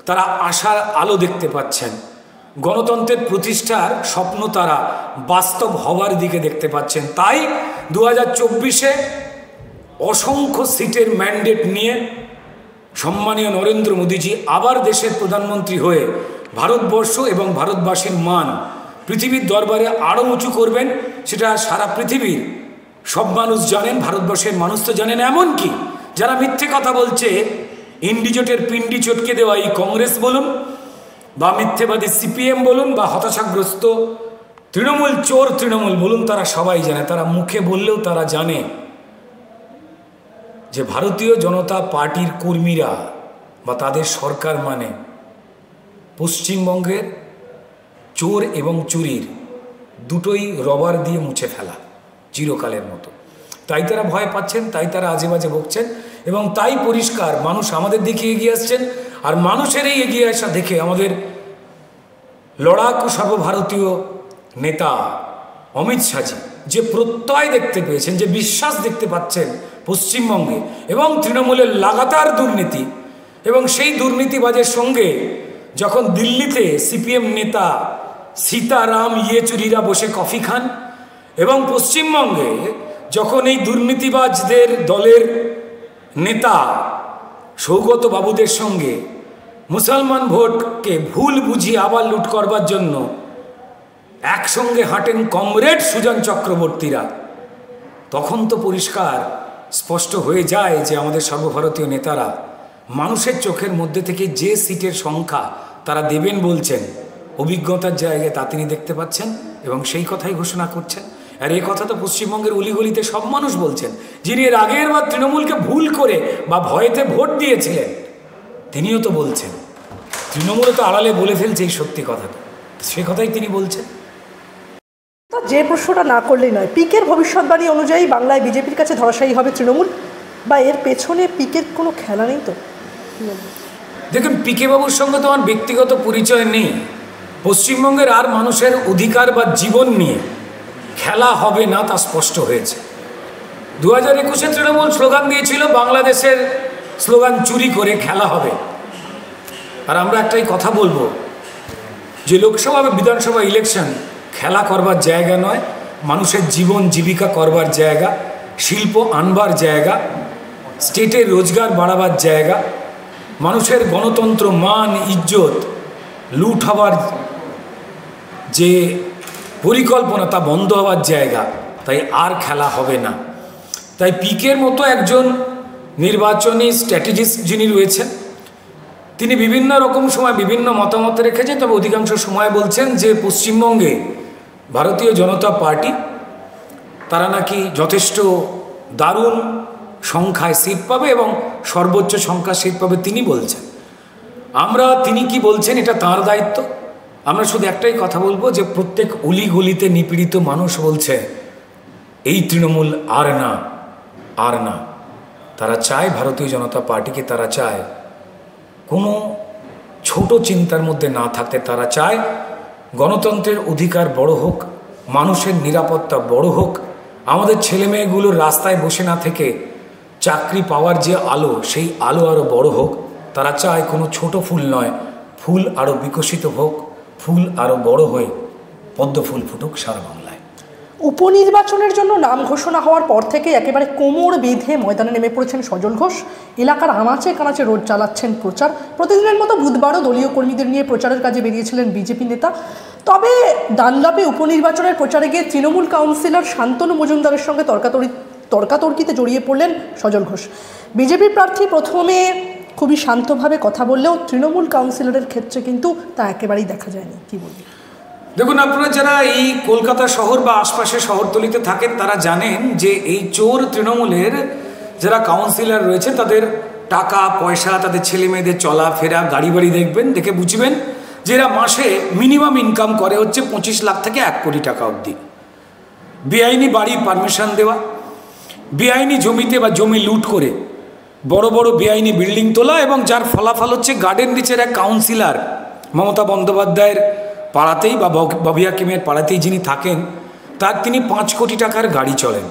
তারা আশার আলো দেখতে পাচ্ছেন, গণতন্ত্রের প্রতিষ্ঠার স্বপ্ন তারা বাস্তব হওয়ার দিকে দেখতে পাচ্ছেন। তাই 2024-এ অসংখ্য সিটের ম্যান্ডেট নিয়ে সম্মানীয় নরেন্দ্র মোদীজি আবার দেশের প্রধানমন্ত্রী হয়ে ভারতবর্ষ এবং ভারতবাসীর মান পৃথিবীর দরবারে আরও উঁচু করবেন। সেটা সারা পৃথিবীর সব মানুষ জানেন, ভারতবর্ষের মানুষ তো জানেন। এমনকি যারা মিথ্যে কথা বলছে, ইন্ডিজোটের পিন্ডি চটকে দেওয়া এই কংগ্রেস বলুন বা মিথ্যেবাদী সিপিএম বলুন বা হতাশাগ্রস্ত তৃণমূল, চোর তৃণমূল বলুন, তারা সবাই জানে, তারা মুখে বললেও তারা জানে যে ভারতীয় জনতা পার্টির কর্মীরা বা তাদের সরকার মানে পশ্চিমবঙ্গের চোর এবং চুরির দুটোই রবার দিয়ে মুছে ফেলা চিরকালের মতো। তাই তারা ভয় পাচ্ছেন, তাই তারা আজে বাজে বকছেন এবং তাই পরিষ্কার মানুষ আমাদের দিকে এগিয়ে আসছেন। আর মানুষের এই এগিয়ে আসা দেখে আমাদের লড়াকু সর্বভারতীয় নেতা অমিত শাহজি যে প্রত্যয় দেখতে পেয়েছেন, যে বিশ্বাস দেখতে পাচ্ছেন পশ্চিমবঙ্গে এবং তৃণমূলের লাগাতার দুর্নীতি এবং সেই দুর্নীতিবাজের সঙ্গে যখন দিল্লিতে সিপিএম নেতা সীতারাম ইয়েচুরিরা বসে কফি খান এবং পশ্চিমবঙ্গে যখন এই দুর্নীতিবাজদের দলের নেতা সৌগত বাবুদের সঙ্গে মুসলমান ভোটকে ভুল বুঝিয়ে আবার লুট করবার জন্য একসঙ্গে হাঁটেন কমরেড সুজন চক্রবর্তীরা, তখন তো পরিষ্কার স্পষ্ট হয়ে যায় যে আমাদের সর্বভারতীয় নেতারা মানুষের চোখের মধ্যে থেকে যে সিটের সংখ্যা তারা দেবেন বলছেন, অভিজ্ঞতার জায়গায় তা তিনি দেখতে পাচ্ছেন এবং সেই কথাই ঘোষণা করছেন। আর এই কথা তো পশ্চিমবঙ্গের অলিগলিতে সব মানুষ বলছেন। যিনি এর আগের বার তৃণমূলকে ভুল করে বা ভয়েতে ভোট দিয়েছিলেন তিনিও তো বলছেন, তৃণমূল তো আড়ালে বলে ফেলছে এই সত্যি কথাটা, সে কথাই তিনি বলছেন। তো যে প্রশ্নটা না করলেই নয়, পিকের ভবিষ্যৎবাণী অনুযায়ী বাংলায় বিজেপির কাছে ধরাশায়ী হবে তৃণমূল, বা এর পেছনে পিকের কোনো খেলা নেই তো? দেখুন, পিকে বাবুর সঙ্গে তো আমার ব্যক্তিগত পরিচয় নেই। পশ্চিমবঙ্গের আর মানুষের অধিকার বা জীবন নিয়ে খেলা হবে না তা স্পষ্ট হয়েছে। 2021-এ তৃণমূল স্লোগান দিয়েছিল বাংলাদেশের স্লোগান চুরি করে খেলা হবে। আর আমরা একটাই কথা বলবো যে লোকসভা বা বিধানসভা ইলেকশন খেলা করবার জায়গা নয়, মানুষের জীবন জীবিকা করবার জায়গা, শিল্প আনবার জায়গা, স্টেটের রোজগার বাড়াবার জায়গা, মানুষের গণতন্ত্র মান ইজ্জত লুট হবার যে পরিকল্পনা তা বন্ধ হওয়ার জায়গা। তাই আর খেলা হবে না। তাই পিকের মতো একজন নির্বাচনী স্ট্র্যাটেজিস্ট যিনি রয়েছেন, তিনি বিভিন্ন রকম সময় বিভিন্ন মতামত রেখেছেন, তবে অধিকাংশ সময় বলছেন যে পশ্চিমবঙ্গে ভারতীয় জনতা পার্টি তারা নাকি যথেষ্ট দারুণ সংখ্যায় সিট পাবে এবং সর্বোচ্চ সংখ্যা সিট পাবে তিনি বলছেন। তিনি কি বলছেন এটা তাঁর দায়িত্ব। আমরা শুধু একটাই কথা বলবো যে প্রত্যেক অলিগলিতে নিপীড়িত মানুষ বলছে এই তৃণমূল আর না, আর না। তারা চায় ভারতীয় জনতা পার্টিকে, তারা চায় কোনো ছোট চিন্তার মধ্যে না থাকতে, তারা চায় গণতন্ত্রের অধিকার বড় হোক, মানুষের নিরাপত্তা বড় হোক, আমাদের ছেলেমেয়েগুলোর রাস্তায় বসে না থেকে চাকরি পাওয়ার যে আলো, সেই আলো আরও বড় হোক। তারা চায় কোনো ছোট ফুল নয়, ফুল আরও বিকশিত হোক, ফুল আরও বড় হয়ে পদ্ম ফুল ফুটুক সারা বাংলায়। উপনির্বাচনের জন্য নাম ঘোষণা হওয়ার পর থেকে একেবারে কোমর বেঁধে ময়দানে নেমে পড়েছেন সজল ঘোষ। এলাকার আনাচে কানাচে রোড চালাচ্ছেন প্রচার। প্রতিদিনের মতো বুধবারও দলীয় কর্মীদের নিয়ে প্রচারের কাজে বেরিয়েছিলেন বিজেপি নেতা। তবে ডানলপে উপনির্বাচনের প্রচারে গিয়ে তৃণমূল কাউন্সিলর শান্তনু মজুমদারের সঙ্গে তর্কাতর্কিতে জড়িয়ে পড়লেন সজল ঘোষ। বিজেপি প্রার্থী প্রথমে খুবই শান্তভাবে কথা বললেও তৃণমূল কাউন্সিলরের ক্ষেত্রে কিন্তু তা একেবারেই দেখা যায়নি। কি বলবো? দেখুন, আপনারা যারা এই কলকাতা শহর বা আশপাশের শহরতলিতে থাকেন তারা জানেন যে এই চোর তৃণমূলের যারা কাউন্সিলর রয়েছে তাদের টাকা পয়সা, তাদের ছেলে মেয়েদের চলাফেরা, গাড়ি বাড়ি দেখবেন, দেখে বুঝবেন যে এরা মাসে মিনিমাম ইনকাম করে হচ্ছে 25 লাখ থেকে 1 কোটি টাকা অবধি। বেআইনি বাড়ির পারমিশন দেওয়া, বেআইনি জমিতে বা জমি লুট করে বড় বড় বেআইনি বিল্ডিং তোলা, এবং যার ফলাফল হচ্ছে গার্ডেন রিচের এক কাউন্সিলর মমতা বন্দ্যোপাধ্যায়ের পাড়াতেই বা ববি হাকিমের পাড়াতেই যিনি থাকেন তিনি 5 কোটি টাকার গাড়ি চলেন।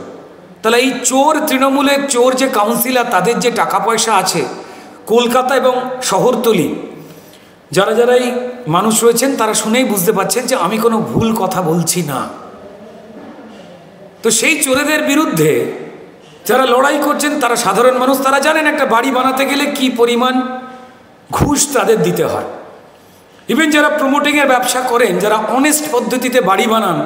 তাহলে এই চোর তৃণমূলের চোর যে কাউন্সিলর তাদের যে টাকা পয়সা আছে কলকাতা এবং শহরতলি যারা যারাই মানুষ রয়েছেন তারা শুনেই বুঝতে পারছেন যে আমি কোনো ভুল কথা বলছি না। তো সেই চোরেদের বিরুদ্ধে যারা লড়াই করছেন তারা সাধারণ মানুষ, তারা জানেন একটা বাড়ি বানাতে গেলে কি পরিমাণ ঘুষ তাদের দিতে হয়। ইভেন যারা প্রমোটিংয়ের ব্যবসা করেন, যারা অনেস্ট পদ্ধতিতে বাড়ি বানান,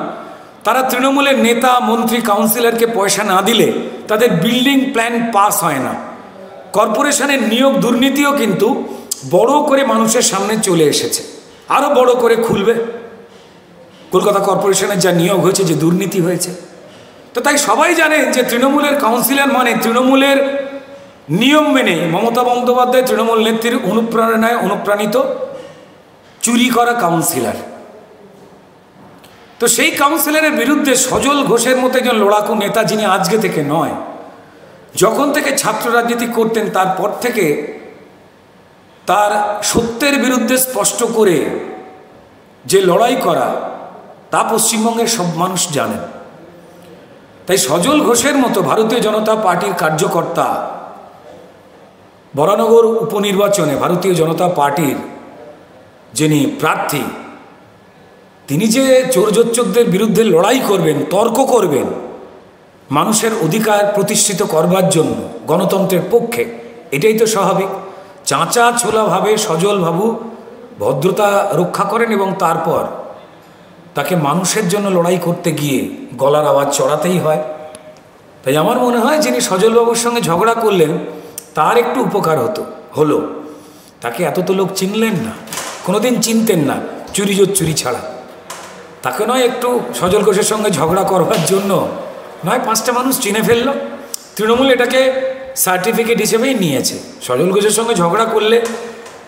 তারা তৃণমূলের নেতা মন্ত্রী কাউন্সিলরকে পয়সা না দিলে তাদের বিল্ডিং প্ল্যান পাস হয় না। কর্পোরেশনের নিয়োগ দুর্নীতিও কিন্তু বড় করে মানুষের সামনে চলে এসেছে, আরও বড় করে খুলবে। কলকাতা কর্পোরেশনের যা নিয়োগ হয়েছে, যে দুর্নীতি হয়েছে, তো তাই সবাই জানে যে তৃণমূলের কাউন্সিলর মানে তৃণমূলের নিয়ম মেনে মমতা বন্দ্যোপাধ্যায় তৃণমূল নেত্রীর অনুপ্রেরণায় অনুপ্রাণিত চুরি করা কাউন্সিলর। তো সেই কাউন্সিলরের বিরুদ্ধে সজল ঘোষের মতো একজন লড়াকু নেতা, যিনি আজকে থেকে নয়, যখন থেকে ছাত্র রাজনীতি করতেন তারপর থেকে তার সত্যের বিরুদ্ধে স্পষ্ট করে যে লড়াই করা তা পশ্চিমবঙ্গের সব মানুষ জানেন। তাই সজল ঘোষের মতো ভারতীয় জনতা পার্টির কার্যকর্তা বরানগর উপনির্বাচনে ভারতীয় জনতা পার্টির যিনি প্রার্থী, তিনি যে চোরজোচ্চকদের বিরুদ্ধে লড়াই করবেন, তর্ক করবেন মানুষের অধিকার প্রতিষ্ঠিত করবার জন্য, গণতন্ত্রের পক্ষে, এটাই তো স্বাভাবিক। চাঁচা ছোলাভাবে সজল বাবু ভদ্রতা রক্ষা করেন এবং তারপর তাকে মানুষের জন্য লড়াই করতে গিয়ে গলার আওয়াজ চড়াতেই হয়। তাই আমার মনে হয় যিনি সজলবাবুর সঙ্গে ঝগড়া করলেন তার একটু উপকার হলো। তাকে এত তো লোক চিনলেন না, কোনোদিন চিনতেন না চুরি ছাড়া। তাকে নয় একটু সজল ঘোষের সঙ্গে ঝগড়া করবার জন্য নয় 5টা মানুষ চিনে ফেললো। তৃণমূল এটাকে সার্টিফিকেট হিসেবেই নিয়েছে। সজল ঘোষের সঙ্গে ঝগড়া করলে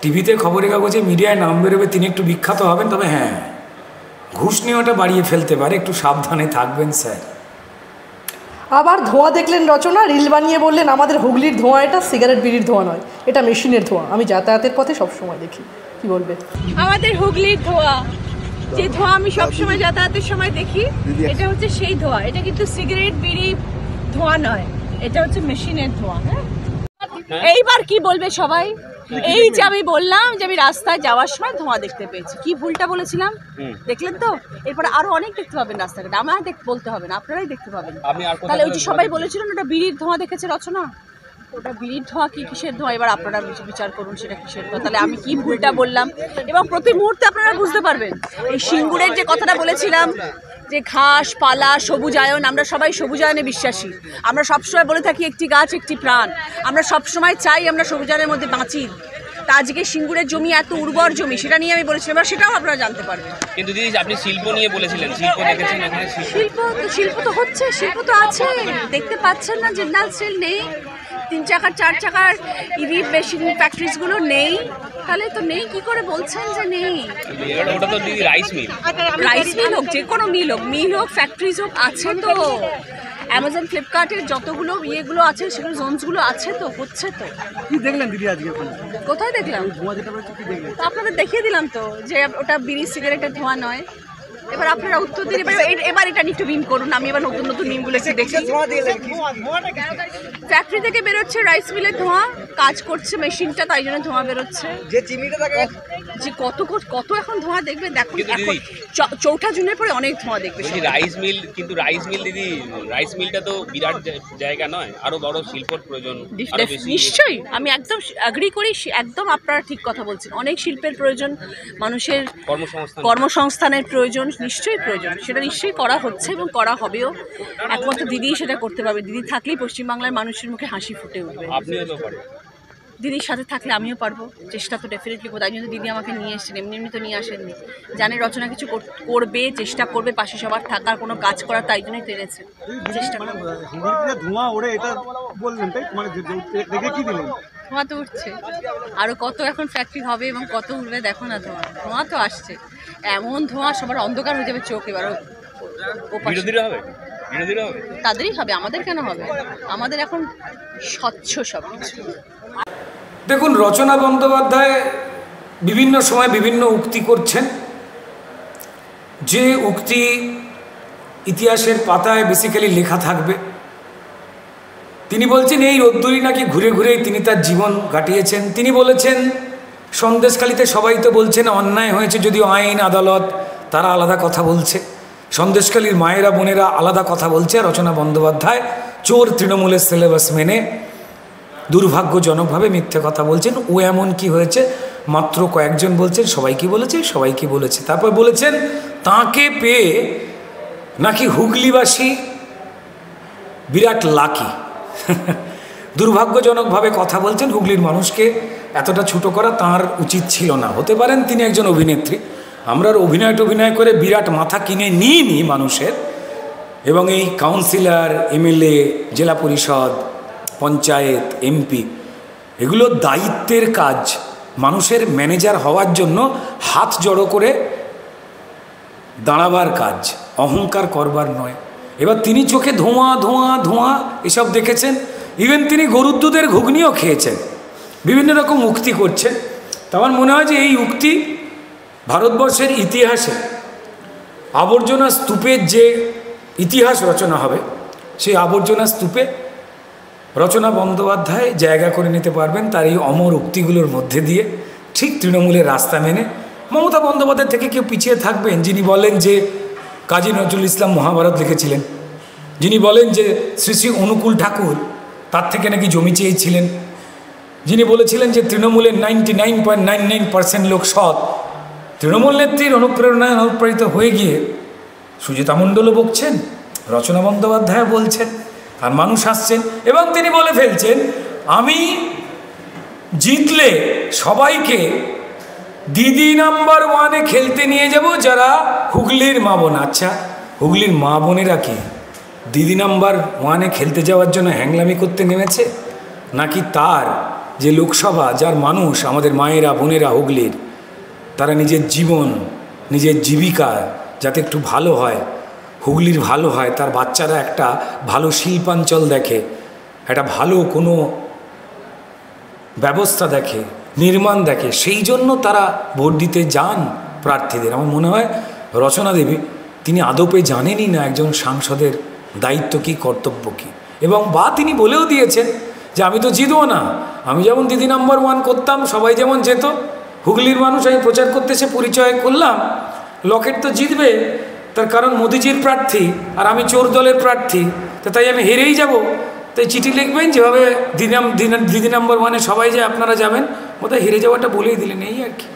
টিভিতে, খবরের কাগজে, মিডিয়ায় নাম বেরোবে, তিনি একটু বিখ্যাত হবেন। তবে হ্যাঁ, ঘুষ নেওয়াটা বাড়িয়ে ফেলতে পারে, একটু সাবধানে থাকবেন স্যার। আবার ধোঁয়া দেখলেন রচনা, রিল বানিয়ে বললেন আমাদের হুগলির ধোঁয়া এটা সিগারেট বিড়ির ধোঁয়া নয়, এটা মেশিনের ধোঁয়া, আমি যাতায়াতের পথে সবসময় দেখি। কি বলবে? আমাদের হুগলির ধোঁয়া, যে ধোঁয়া আমি সবসময় যাতায়াতের সময় দেখি, এটা হচ্ছে সেই ধোঁয়া। এটা কিন্তু সিগারেট বিড়ি ধোঁয়া নয়, এটা হচ্ছে মেশিনের ধোঁয়া। হ্যাঁ, এইবার কি বলবে সবাই? এই যে আমি বললাম যে আমি রাস্তায় যাওয়ার সময় ধোঁয়া দেখতে পেয়েছি, কি ভুলটা বলেছিলাম দেখলেন তো? এরপরে আরো অনেক দেখতে পাবেন রাস্তাঘাটে, আমার বলতে হবে না, আপনারাই দেখতে পাবেন। তাহলে ওই যে সবাই বলেছিলেন ওটা বিড়ির ধোঁয়া দেখেছে রচনা, ওটা বিড়ির ধোঁয়া কি কিসের ধোঁয়া, এবার আপনারা বিচার করুন সেটা কিসের ধোঁয়া। তাহলে আমি কি ভুলটা বললাম এবং প্রতি মুহূর্তে আপনারা বুঝতে পারবেন। এই সিঙ্গুরের যে কথাটা বলেছিলাম যে ঘাস পালা সবুজায়ন, আমরা সবাই সবুজায়নে বিশ্বাসী। আমরা সবসময় বলে থাকি একটি গাছ একটি প্রাণ, আমরা সবসময় চাই আমরা সবুজায়নের মধ্যে বাঁচি। তা আজকে সিঙ্গুরের জমি এত উর্বর জমি, সেটা নিয়ে আমি বলেছিলাম, এবার সেটাও আপনারা জানতে পারবেন। কিন্তু দিদি আপনি শিল্প নিয়ে বলেছিলেন, শিল্প দেখেছেন এখানে? শিল্প তো হচ্ছে, শিল্প তো আছে, দেখতে পাচ্ছেন না? জিন্দাল স্টিল নেই, 3 চাকার 4 চাকার ইভি মেশিন ফ্যাক্টরিজগুলো নেই, তাহলে তো নেই কি করে বলছেন যে নেই? ওটা তো দিদি রাইস মিল হোক, যে কোনো মিল হোক ফ্যাক্টরিজ হোক, আছে তো। অ্যামাজন ফ্লিপকার্টের যতগুলো ইয়েগুলো আছে সেগুলো জোনসগুলো আছে তো, হচ্ছে তো। কি দেখলেন দিদি আজকে? কোথায় দেখলাম? আপনাদের দেখিয়ে দিলাম তো যে ওটা বিড়ি সিগারেটের ধোঁয়া নয়, এবার আপনারা উত্তর দিন, এবার এটা নিয়ে একটু মিম করুন, আমি এবার নতুন নতুন মিমগুলো একটু দেখি। ফ্যাক্টরি থেকে বেরোচ্ছে রাইস মিলের ধোঁয়া, কাজ করছে মেশিনটা, তাই জন্য ধোঁয়া বেরোচ্ছে। যে কত এখন ধোঁয়া দেখবে, দেখুন এখন 4 জুনের পরে অনেক ধোঁয়া দেখবে। রাইস মিল, কিন্তু রাইস মিল দিদি, রাইস মিলটা তো বিরাট জায়গা নয়, আরো বড় শিল্পর প্রয়োজন। নিশ্চয়ই আমি একদম এগ্রি করি, একদম আপনারা ঠিক কথা বলছেন। অনেক শিল্পের প্রয়োজন, মানুষের কর্মসংস্থানের প্রয়োজন, নিশ্চয়ই প্রয়োজন, সেটা নিশ্চয়ই করা হচ্ছে এবং করা হবেও। একমাত্র দিদিই সেটা করতে পারবে, দিদি থাকলেই পশ্চিমবাংলার মানুষের মুখে হাসি ফুটে উঠবে। আপনিও তো পারেন, দিদির সাথে থাকলে আমিও পারবো, চেষ্টা তো ডেফিনেটলি করবো। তাই জন্য দিদি আমাকে নিয়ে এসেছেন, এমনি এমনি তো নিয়ে আসেননি, জানে রচনা কিছু করবে, চেষ্টা করবে পাশে সবার থাকার, কোনো কাজ করার, তাই জন্যই টেনেছে চেষ্টা করবে। ধোঁয়া ওড়ে এটা বললেন, তাই মানে দেখে কি দিলেন? ধোঁয়া তো উঠছে, আরও কত এখন ফ্যাক্টরি হবে এবং কত উঠবে দেখো না, ধোঁয়া তো আসছে, এমন ধোঁয়া সবার অন্ধকার হয়ে যাবে চোখ। এবার তাদেরই হবে, আমাদের কেন হবে? আমাদের এখন স্বচ্ছ সব কিছু। দেখুন, রচনা বন্দ্যোপাধ্যায় বিভিন্ন সময় বিভিন্ন উক্তি করছেন, যে উক্তি ইতিহাসের পাতায় বেসিক্যালি লেখা থাকবে। তিনি বলছেন এই রোদ্দুরি নাকি ঘুরে ঘুরেই তিনি তার জীবন কাটিয়েছেন। তিনি বলেছেন সন্দেশখালিতে সবাই তো বলছেন অন্যায় হয়েছে, যদিও আইন আদালত তারা আলাদা কথা বলছে, সন্দেশখালির মায়েরা বোনেরা আলাদা কথা বলছে। রচনা বন্দ্যোপাধ্যায় চোর তৃণমূলের সিলেবাস মেনে দুর্ভাগ্যজনকভাবে মিথ্যে কথা বলছেন। ও এমন কি হয়েছে, মাত্র কয়েকজন বলছেন, সবাই কি বলেছে, সবাই কি বলেছে। তারপর বলেছেন তাঁকে পেয়ে নাকি হুগলিবাসী বিরাট লাকি। দুর্ভাগ্যজনকভাবে কথা বলছেন। হুগলির মানুষকে এতটা ছোটো করা তাঁর উচিত ছিল না। হতে পারেন তিনি একজন অভিনেত্রী, আমরা অভিনয় করে বিরাট মাথা কিনে নিইনি মানুষের, এবং এই কাউন্সিলর, এমএলএ, জেলা পরিষদ, পঞ্চায়েত, এমপি, এগুলো দায়িত্বের কাজ। মানুষের ম্যানেজার হওয়ার জন্য হাত জড়ো করে দাঁড়াবার কাজ, অহংকার করবার নয়। এবার তিনি চোখে ধোঁয়া ধোঁয়া ধোঁয়া এসব দেখেছেন, ইভেন তিনি গরুর দুধের ঘুগনিও খেয়েছেন, বিভিন্ন রকম উক্তি করছেন। তো আমার মনে হয় যে এই উক্তি ভারতবর্ষের ইতিহাসে আবর্জনা স্তূপের যে ইতিহাস রচনা হবে, সেই আবর্জনা স্তূপে রচনা বন্দ্যোপাধ্যায় জায়গা করে নিতে পারবেন তার এই অমর উক্তিগুলোর মধ্যে দিয়ে, ঠিক তৃণমূলের রাস্তা মেনে। মমতা বন্দ্যোপাধ্যায় থেকে কেউ পিছিয়ে থাকবেন যিনি বলেন যে কাজী নজরুল ইসলাম মহাভারত লিখেছিলেন, যিনি বলেন যে শ্রী শ্রী অনুকূল ঠাকুর তার থেকে নাকি জমি চেয়েছিলেন, যিনি বলেছিলেন যে তৃণমূলের 99.99% লোক সৎ। তৃণমূল নেত্রীর অনুপ্রেরণায় অনুপ্রাণিত হয়ে গিয়ে সুজিতা মণ্ডলও বকছেন, রচনা বন্দ্যোপাধ্যায় বলছেন, আর মানুষ আসছেন। এবং তিনি বলে ফেলছেন আমি জিতলে সবাইকে দিদি নাম্বার 1-এ খেলতে নিয়ে যাব যারা হুগলির মা বোন। আচ্ছা, হুগলির মা বোনেরা কি দিদি নাম্বার 1-এ খেলতে যাওয়ার জন্য হ্যাংলামি করতে নেমেছে, নাকি তার যে লোকসভা, যার মানুষ, আমাদের মায়েরা বোনেরা হুগলির, তারা নিজের জীবন, নিজের জীবিকা যাতে একটু ভালো হয়, হুগলির ভালো হয়, তার বাচ্চারা একটা ভালো শিল্পাঞ্চল দেখে, একটা ভালো কোনো ব্যবস্থা দেখে, নির্মাণ দেখে, সেই জন্য তারা ভোট দিতে যান প্রার্থীদের। আমার মনে হয় রচনা দেবী তিনি আদপে জানেনই না একজন সাংসদের দায়িত্ব কী, কর্তব্য কী, এবং বা তিনি বলেও দিয়েছেন যে আমি তো জিতবো না, আমি যেমন দিদি নাম্বার 1 করতাম সবাই যেমন যেত, হুগলির মানুষ আমি প্রচার করতে এসে পরিচয় করলাম, লকেট তো জিতবে, তার কারণ মোদিজির প্রার্থী আর আমি চোর দলের প্রার্থী, তো তাই আমি হেরেই যাব। তাই চিঠি লিখবেন যেভাবে দিদি নাম্বার 1-এ সবাই যায় আপনারা যাবেন, বোধহয় হেরে যাওয়াটা বলেই দিলেন, এই আর কি।